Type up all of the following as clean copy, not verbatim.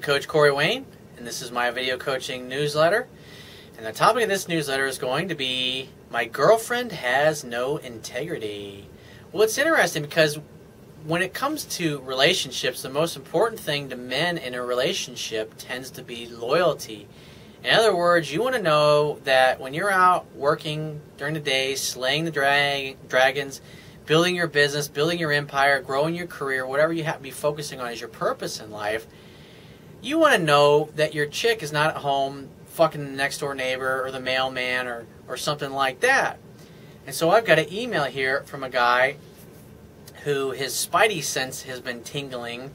Coach Corey Wayne, and this is my video coaching newsletter. And the topic of this newsletter is going to be, my girlfriend has no integrity. Well, it's interesting because when it comes to relationships, the most important thing to men in a relationship tends to be loyalty. In other words, you want to know that when you're out working during the day, slaying the dragons, building your business, building your empire, growing your career, whatever you have to be focusing on is your purpose in life, you want to know that your chick is not at home fucking the next door neighbor or the mailman or something like that. And so I've got an email here from a guy who his spidey sense has been tingling,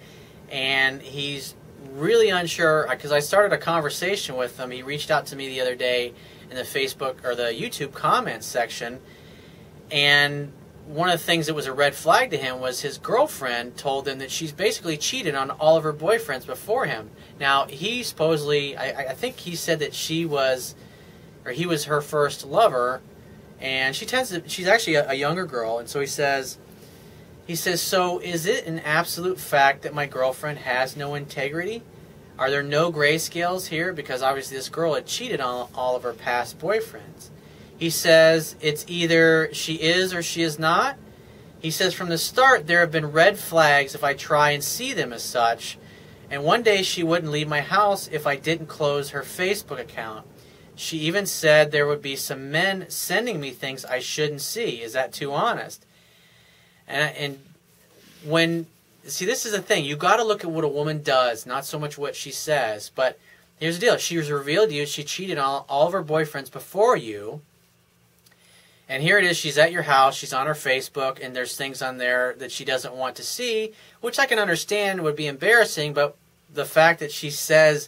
and he's really unsure, because I started a conversation with him. He reached out to me the other day in the Facebook or the YouTube comments section, and one of the things that was a red flag to him was his girlfriend told him that she's basically cheated on all of her boyfriends before him. Now, he supposedly, I think he said that he was her first lover, and she's actually a younger girl, and so he says, so is it an absolute fact that my girlfriend has no integrity? Are there no grayscales here? Because obviously this girl had cheated on all of her past boyfriends. He says it's either she is or she is not. He says from the start there have been red flags if I try and see them as such. And one day she wouldn't leave my house if I didn't close her Facebook account. She even said there would be some men sending me things I shouldn't see. Is that too honest? And when, see, this is the thing. You got to look at what a woman does, not so much what she says. But here's the deal. She was revealed to you. She cheated on all of her boyfriends before you. And here it is, she's at your house, she's on her Facebook, and there's things on there that she doesn't want to see, which I can understand would be embarrassing, but the fact that she says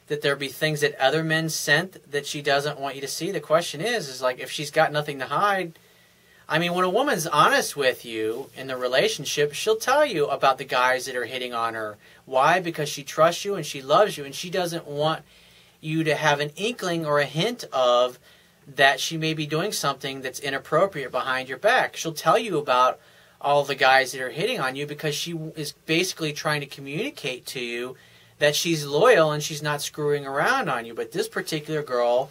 that there be things that other men sent that she doesn't want you to see, the question is like, if she's got nothing to hide, I mean, when a woman's honest with you in the relationship, she'll tell you about the guys that are hitting on her. Why? Because she trusts you and she loves you, and she doesn't want you to have an inkling or a hint of that she may be doing something that's inappropriate behind your back. She'll tell you about all the guys that are hitting on you because she is basically trying to communicate to you that she's loyal and she's not screwing around on you. But this particular girl,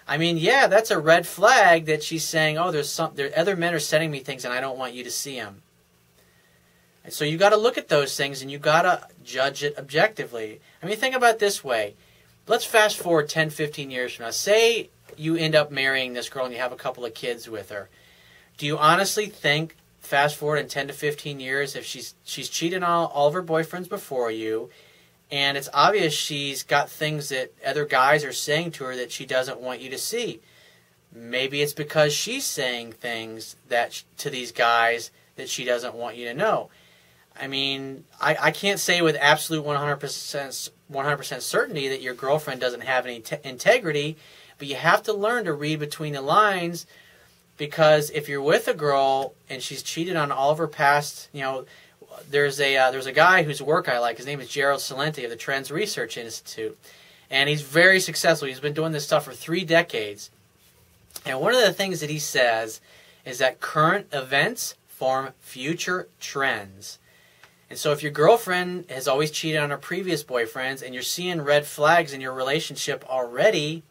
I mean, yeah, that's a red flag that she's saying, oh, other men are sending me things and I don't want you to see them. And so you got to look at those things and you got to judge it objectively. I mean, think about it this way. Let's fast forward 10, 15 years from now. Say you end up marrying this girl and you have a couple of kids with her. Do you honestly think, fast forward in 10 to 15 years, if she's cheated on all of her boyfriends before you, and it's obvious she's got things that other guys are saying to her that she doesn't want you to see, maybe it's because she's saying things to these guys that she doesn't want you to know. I mean, I can't say with absolute 100% certainty that your girlfriend doesn't have any integrity, but you have to learn to read between the lines, because if you're with a girl and she's cheated on all of her past, you know, there's a guy whose work I like. His name is Gerald Celente of the Trends Research Institute, and he's very successful. He's been doing this stuff for 3 decades. And one of the things that he says is that current events form future trends. And so if your girlfriend has always cheated on her previous boyfriends and you're seeing red flags in your relationship already,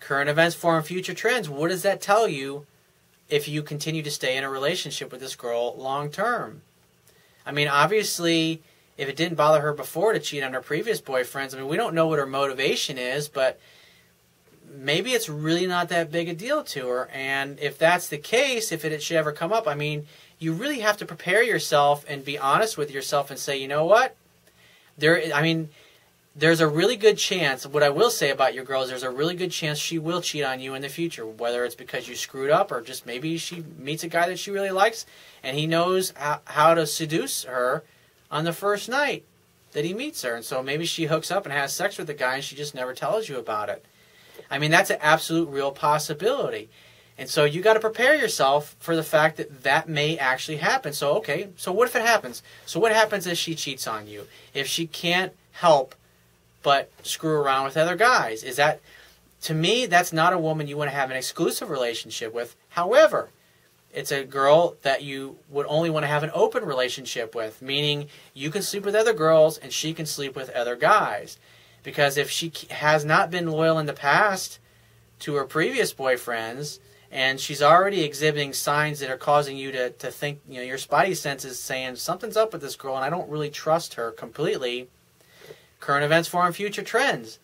current events form future trends. What does that tell you if you continue to stay in a relationship with this girl long term? I mean, obviously, if it didn't bother her before to cheat on her previous boyfriends, I mean, we don't know what her motivation is, but maybe it's really not that big a deal to her. And if that's the case, if it should ever come up, I mean, you really have to prepare yourself and be honest with yourself and say, you know what? There's a really good chance, what I will say about your girl is there's a really good chance she will cheat on you in the future, whether it's because you screwed up or just maybe she meets a guy that she really likes and he knows how to seduce her on the first night that he meets her. And so maybe she hooks up and has sex with the guy and she just never tells you about it. I mean, that's an absolute real possibility. And so you got to prepare yourself for the fact that that may actually happen. So, okay, so what if it happens? So what happens if she cheats on you? If she can't help but screw around with other guys? Is that, to me, that's not a woman you want to have an exclusive relationship with. However, It's a girl that you would only want to have an open relationship with, meaning you can sleep with other girls and she can sleep with other guys. Because if she has not been loyal in the past to her previous boyfriends, and she's already exhibiting signs that are causing you to think, your spidey sense is saying something's up with this girl and I don't really trust her completely. Current events form future trends.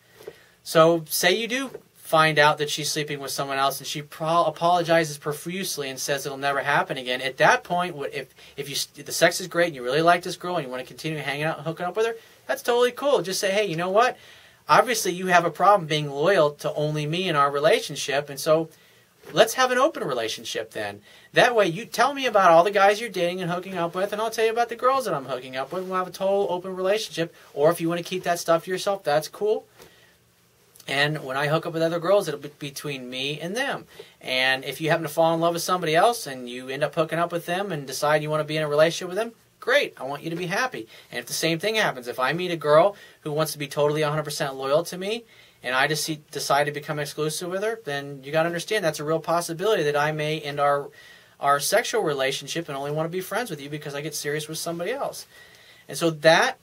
So say you do find out that she's sleeping with someone else and she apologizes profusely and says it'll never happen again. At that point, if the sex is great and you really like this girl and you want to continue hanging out and hooking up with her, that's totally cool. Just say, hey, you know what? Obviously you have a problem being loyal to only me in our relationship, and so let's have an open relationship then. That way you tell me about all the guys you're dating and hooking up with, and I'll tell you about the girls that I'm hooking up with. We'll have a total open relationship. Or if you want to keep that stuff to yourself, that's cool. And when I hook up with other girls, it'll be between me and them. And if you happen to fall in love with somebody else and you end up hooking up with them and decide you want to be in a relationship with them, great. I want you to be happy. And if the same thing happens, if I meet a girl who wants to be totally 100% loyal to me and I just decide to become exclusive with her, then you got to understand that's a real possibility that I may end our sexual relationship and only want to be friends with you because I get serious with somebody else. And so that,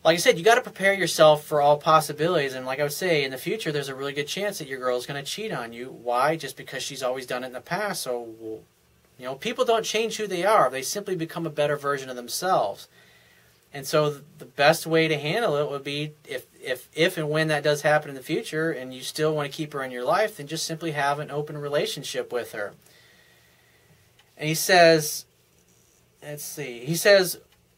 like I said, you got to prepare yourself for all possibilities. And like I would say, in the future, there's a really good chance that your girl is going to cheat on you. Why? Just because she's always done it in the past. So, people don't change who they are. They simply become a better version of themselves. And so the best way to handle it would be if and when that does happen in the future and you still want to keep her in your life, then just simply have an open relationship with her. And he says,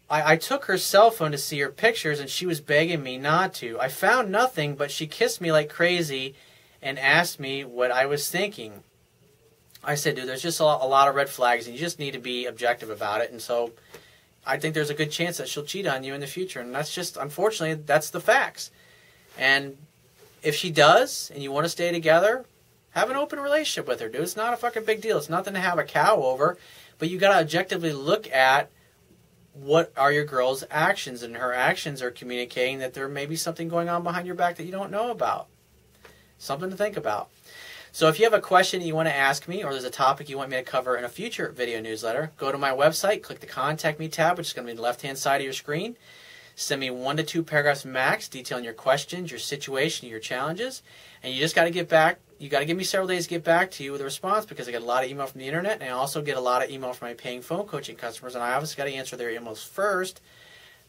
I took her cell phone to see her pictures and she was begging me not to. I found nothing, but she kissed me like crazy and asked me what I was thinking. I said, dude, there's just a lot of red flags and you just need to be objective about it. And so I think there's a good chance that she'll cheat on you in the future. And that's just, unfortunately, that's the facts. And if she does and you want to stay together, have an open relationship with her, dude. It's not a fucking big deal. It's nothing to have a cow over. But you got to objectively look at what are your girl's actions, and her actions are communicating that there may be something going on behind your back that you don't know about. Something to think about. So if you have a question you want to ask me, or there's a topic you want me to cover in a future video newsletter, go to my website, click the Contact Me tab, which is going to be the left-hand side of your screen. Send me 1 to 2 paragraphs max detailing your questions, your situation, your challenges, and you just got to get back. You got to give me several days to get back to you with a response because I get a lot of email from the internet, and I also get a lot of email from my paying phone coaching customers, and I obviously got to answer their emails first.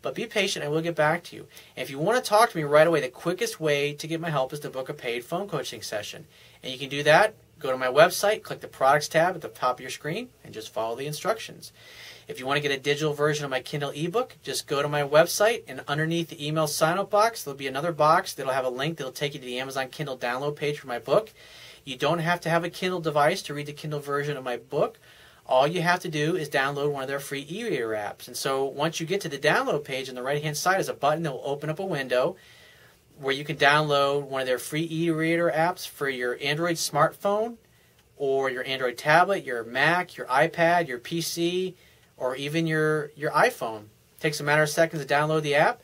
But be patient, I will get back to you. And if you want to talk to me right away, the quickest way to get my help is to book a paid phone coaching session. And you can do that. Go to my website, click the Products tab at the top of your screen, and just follow the instructions. If you want to get a digital version of my Kindle ebook, just go to my website, and underneath the email sign-up box, there'll be another box that'll have a link that'll take you to the Amazon Kindle download page for my book. You don't have to have a Kindle device to read the Kindle version of my book. All you have to do is download one of their free e-reader apps. And so once you get to the download page, on the right-hand side is a button that will open up a window where you can download one of their free e-reader apps for your Android smartphone or your Android tablet, your Mac, your iPad, your PC, or even your iPhone. It takes a matter of seconds to download the app,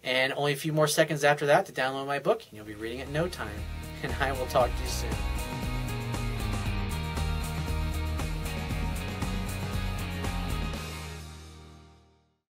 and only a few more seconds after that to download my book, and you'll be reading it in no time. And I will talk to you soon.